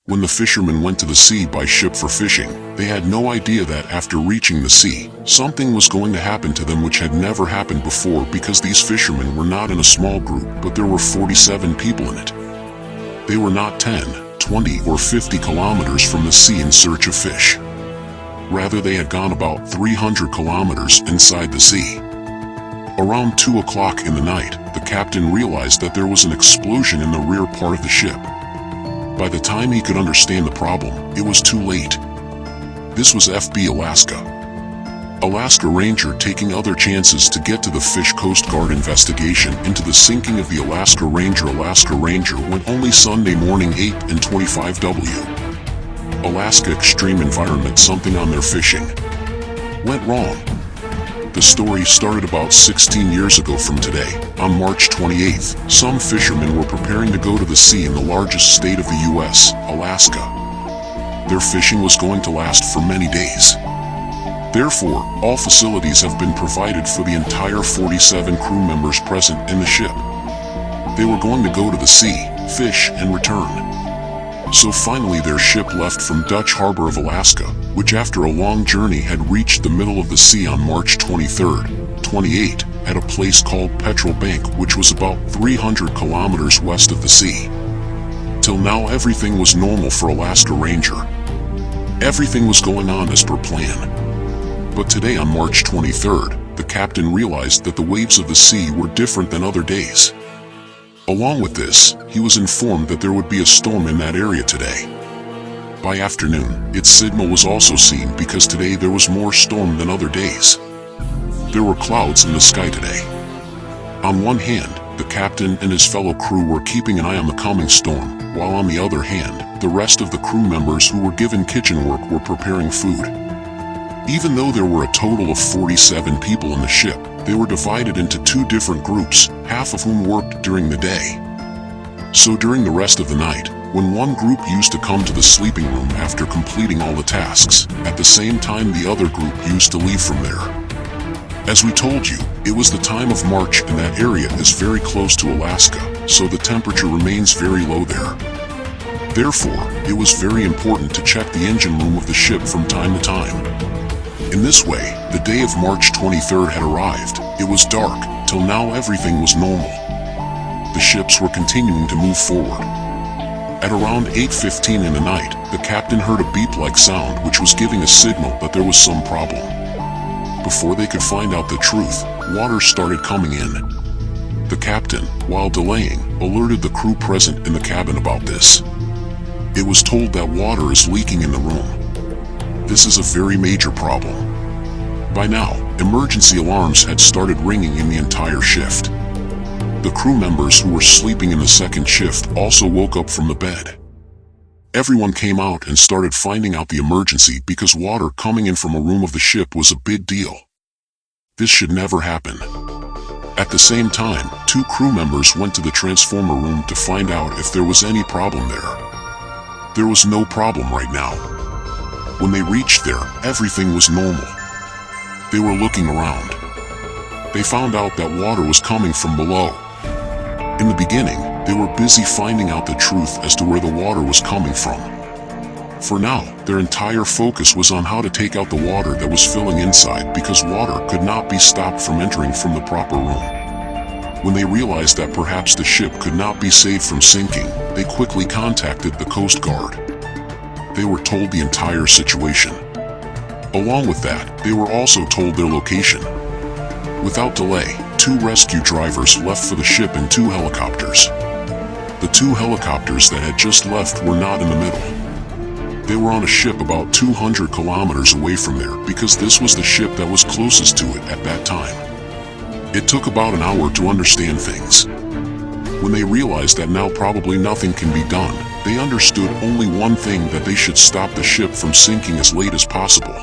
When the fishermen went to the sea by ship for fishing, they had no idea that after reaching the sea, something was going to happen to them which had never happened before, because these fishermen were not in a small group, but there were 47 people in it. They were not 10, 20, or 50 kilometers from the sea in search of fish. Rather, they had gone about 300 kilometers inside the sea. Around 2 o'clock in the night, the captain realized that there was an explosion in the rear part of the ship. By the time he could understand the problem, it was too late. This was FB Alaska Ranger taking other chances to get to the Fish Coast Guard investigation into the sinking of the Alaska Ranger. Alaska Ranger went only Sunday morning 8:25 W. Alaska extreme environment. Something on their fishing went wrong. The story started about 16 years ago from today. On March 28th, some fishermen were preparing to go to the sea in the largest state of the U.S., Alaska. Their fishing was going to last for many days. Therefore, all facilities have been provided for the entire 47 crew members present in the ship. They were going to go to the sea, fish, and return. So finally their ship left from Dutch Harbor of Alaska, which after a long journey had reached the middle of the sea on March 23rd, 28, at a place called Petrel Bank, which was about 300 kilometers west of the sea. Till now everything was normal for Alaska Ranger. Everything was going on as per plan. But today on March 23rd, the captain realized that the waves of the sea were different than other days. Along with this, he was informed that there would be a storm in that area today. By afternoon, its signal was also seen, because today there was more storm than other days. There were clouds in the sky today. On one hand, the captain and his fellow crew were keeping an eye on the coming storm, while on the other hand, the rest of the crew members who were given kitchen work were preparing food. Even though there were a total of 47 people in the ship, they were divided into two different groups, half of whom worked during the day. So during the rest of the night, when one group used to come to the sleeping room after completing all the tasks, at the same time the other group used to leave from there. As we told you, it was the time of March and that area is very close to Alaska, so the temperature remains very low there. Therefore, it was very important to check the engine room of the ship from time to time. In this way, the day of March 23rd had arrived. It was dark. Till now everything was normal. The ships were continuing to move forward. At around 8:15 in the night, the captain heard a beep-like sound which was giving a signal that there was some problem. Before they could find out the truth, water started coming in. The captain, while delaying, alerted the crew present in the cabin about this. It was told that water is leaking in the room. This is a very major problem. By now, emergency alarms had started ringing in the entire shift. The crew members who were sleeping in the second shift also woke up from the bed. Everyone came out and started finding out the emergency, because water coming in from a room of the ship was a big deal. This should never happen. At the same time, two crew members went to the transformer room to find out if there was any problem there. There was no problem right now. When they reached there, everything was normal. They were looking around. They found out that water was coming from below. In the beginning, they were busy finding out the truth as to where the water was coming from. For now, their entire focus was on how to take out the water that was filling inside, because water could not be stopped from entering from the proper room. When they realized that perhaps the ship could not be saved from sinking, they quickly contacted the Coast Guard. They were told the entire situation. Along with that, they were also told their location. Without delay, two rescue drivers left for the ship in two helicopters. The two helicopters that had just left were not in the middle. They were on a ship about 200 kilometers away from there, because this was the ship that was closest to it at that time. It took about an hour to understand things. When they realized that now probably nothing can be done, they understood only one thing: that they should stop the ship from sinking as late as possible.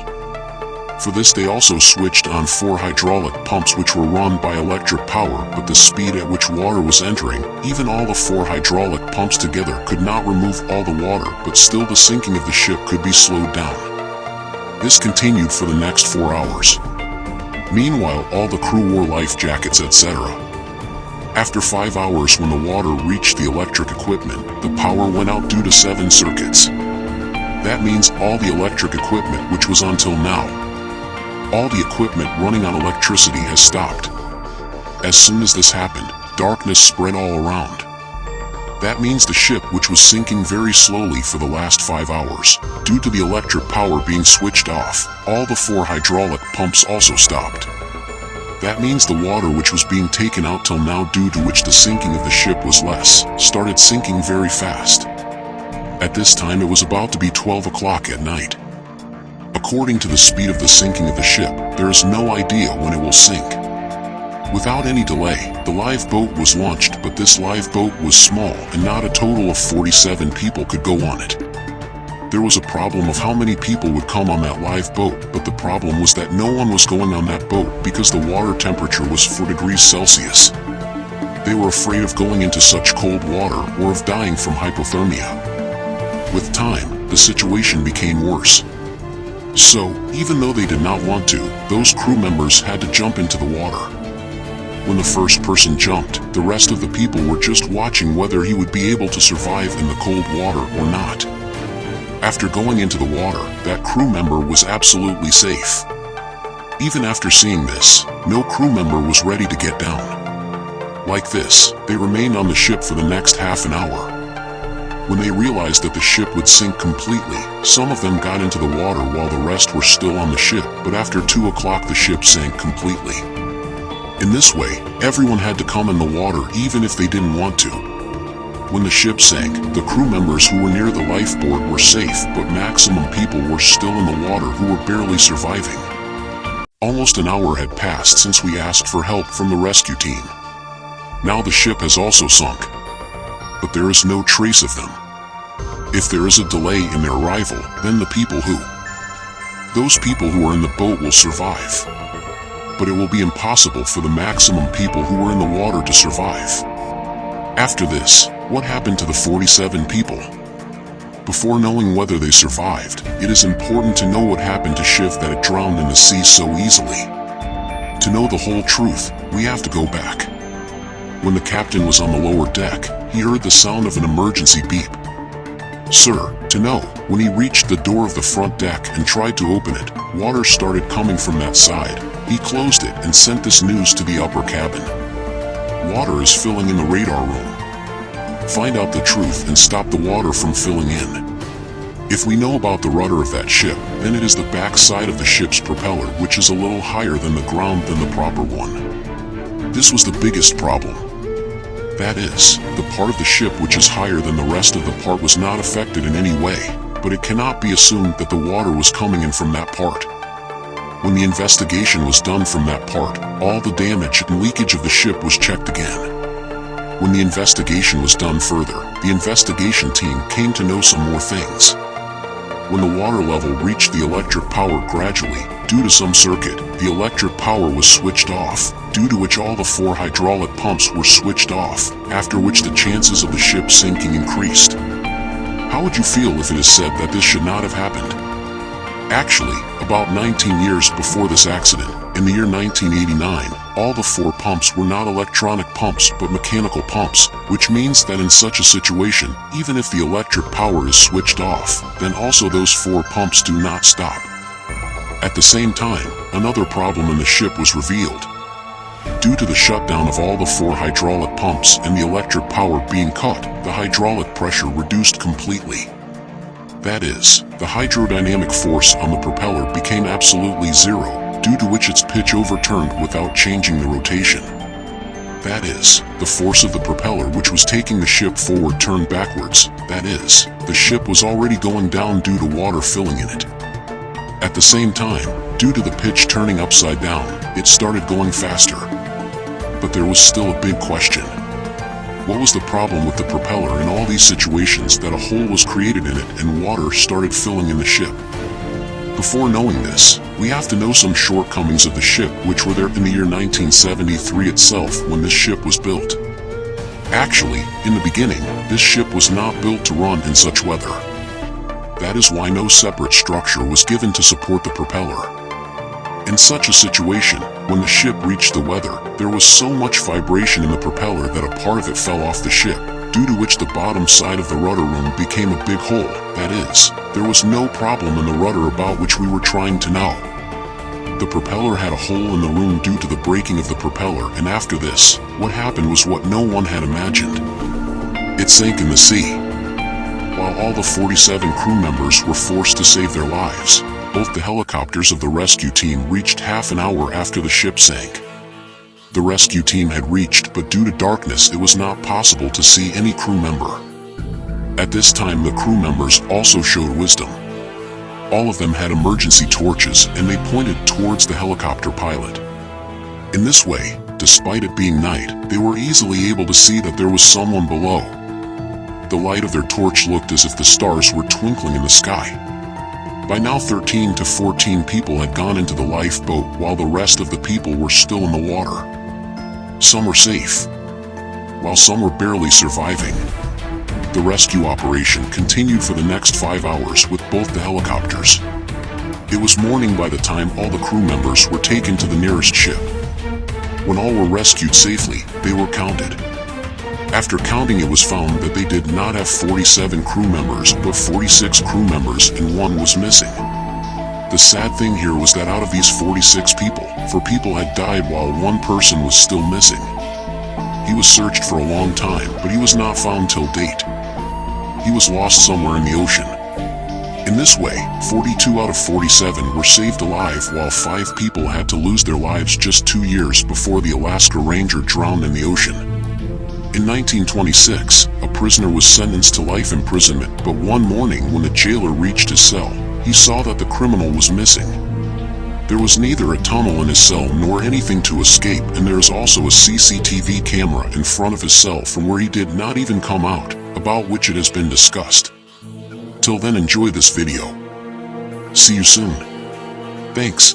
For this they also switched on 4 hydraulic pumps which were run by electric power, but the speed at which water was entering, even all the 4 hydraulic pumps together could not remove all the water, but still the sinking of the ship could be slowed down. This continued for the next 4 hours. Meanwhile, all the crew wore life jackets, etc. After 5 hours, when the water reached the electric equipment, the power went out due to 7 circuits. That means all the electric equipment which was on till now. All the equipment running on electricity has stopped. As soon as this happened, darkness spread all around. That means the ship, which was sinking very slowly for the last 5 hours, due to the electric power being switched off, all the 4 hydraulic pumps also stopped. That means the water which was being taken out till now, due to which the sinking of the ship was less, started sinking very fast. At this time it was about to be 12 o'clock at night. According to the speed of the sinking of the ship, there is no idea when it will sink. Without any delay, the lifeboat was launched, but this lifeboat was small and not a total of 47 people could go on it. There was a problem of how many people would come on that lifeboat, but the problem was that no one was going on that boat because the water temperature was 4 degrees Celsius. They were afraid of going into such cold water or of dying from hypothermia. With time, the situation became worse. So, even though they did not want to, those crew members had to jump into the water. When the first person jumped, the rest of the people were just watching whether he would be able to survive in the cold water or not. After going into the water, that crew member was absolutely safe. Even after seeing this, no crew member was ready to get down. Like this, they remained on the ship for the next half an hour. When they realized that the ship would sink completely, some of them got into the water while the rest were still on the ship, but after 2 o'clock the ship sank completely. In this way, everyone had to come in the water even if they didn't want to. When the ship sank, the crew members who were near the lifeboat were safe, but maximum people were still in the water who were barely surviving. Almost an hour had passed since we asked for help from the rescue team. Now the ship has also sunk, but there is no trace of them. If there is a delay in their arrival, then those people who are in the boat will survive. But it will be impossible for the maximum people who were in the water to survive. After this, what happened to the 47 people? Before knowing whether they survived, it is important to know what happened to Shiv that it drowned in the sea so easily. To know the whole truth, we have to go back. When the captain was on the lower deck, he heard the sound of an emergency beep. Sir, to know, when he reached the door of the front deck and tried to open it, water started coming from that side. He closed it and sent this news to the upper cabin. Water is filling in the radar room. Find out the truth and stop the water from filling in. If we know about the rudder of that ship, then it is the back side of the ship's propeller, which is a little higher than the ground than the proper one. This was the biggest problem. That is, the part of the ship which is higher than the rest of the part was not affected in any way, but it cannot be assumed that the water was coming in from that part. When the investigation was done from that part, all the damage and leakage of the ship was checked again. When the investigation was done further, the investigation team came to know some more things. When the water level reached the electric power gradually, due to some circuit, the electric power was switched off, due to which all the 4 hydraulic pumps were switched off, after which the chances of the ship sinking increased. How would you feel if it is said that this should not have happened? Actually, about 19 years before this accident, in the year 1989, all the 4 pumps were not electronic pumps but mechanical pumps, which means that in such a situation, even if the electric power is switched off, then also those 4 pumps do not stop. At the same time, another problem in the ship was revealed. Due to the shutdown of all the 4 hydraulic pumps and the electric power being cut, the hydraulic pressure reduced completely. That is, the hydrodynamic force on the propeller became absolutely zero, due to which its pitch overturned without changing the rotation. That is, the force of the propeller which was taking the ship forward turned backwards. That is, the ship was already going down due to water filling in it. At the same time, due to the pitch turning upside down, it started going faster. But there was still a big question. What was the problem with the propeller in all these situations that a hole was created in it and water started filling in the ship? Before knowing this, we have to know some shortcomings of the ship which were there in the year 1973 itself when this ship was built. Actually, in the beginning, this ship was not built to run in such weather. That is why no separate structure was given to support the propeller. In such a situation, when the ship reached the weather, there was so much vibration in the propeller that a part of it fell off the ship, due to which the bottom side of the rudder room became a big hole. That is, there was no problem in the rudder about which we were trying to know. The propeller had a hole in the room due to the breaking of the propeller, and after this, what happened was what no one had imagined. It sank in the sea. While all the 47 crew members were forced to save their lives, both the helicopters of the rescue team reached half an hour after the ship sank. The rescue team had reached, but due to darkness it was not possible to see any crew member. At this time the crew members also showed wisdom. All of them had emergency torches and they pointed towards the helicopter pilot. In this way, despite it being night, they were easily able to see that there was someone below. The light of their torch looked as if the stars were twinkling in the sky. By now 13 to 14 people had gone into the lifeboat while the rest of the people were still in the water. Some were safe, while some were barely surviving. The rescue operation continued for the next 5 hours with both the helicopters. It was morning by the time all the crew members were taken to the nearest ship. When all were rescued safely, they were counted. After counting, it was found that they did not have 47 crew members, but 46 crew members, and one was missing. The sad thing here was that out of these 46 people, 4 people had died while one person was still missing. He was searched for a long time, but he was not found till date. He was lost somewhere in the ocean. In this way, 42 out of 47 were saved alive, while 5 people had to lose their lives just 2 years before the Alaska Ranger drowned in the ocean. In 1926, a prisoner was sentenced to life imprisonment, but one morning when the jailer reached his cell, he saw that the criminal was missing. There was neither a tunnel in his cell nor anything to escape, and there is also a CCTV camera in front of his cell from where he did not even come out, about which it has been discussed. Till then, enjoy this video. See you soon. Thanks.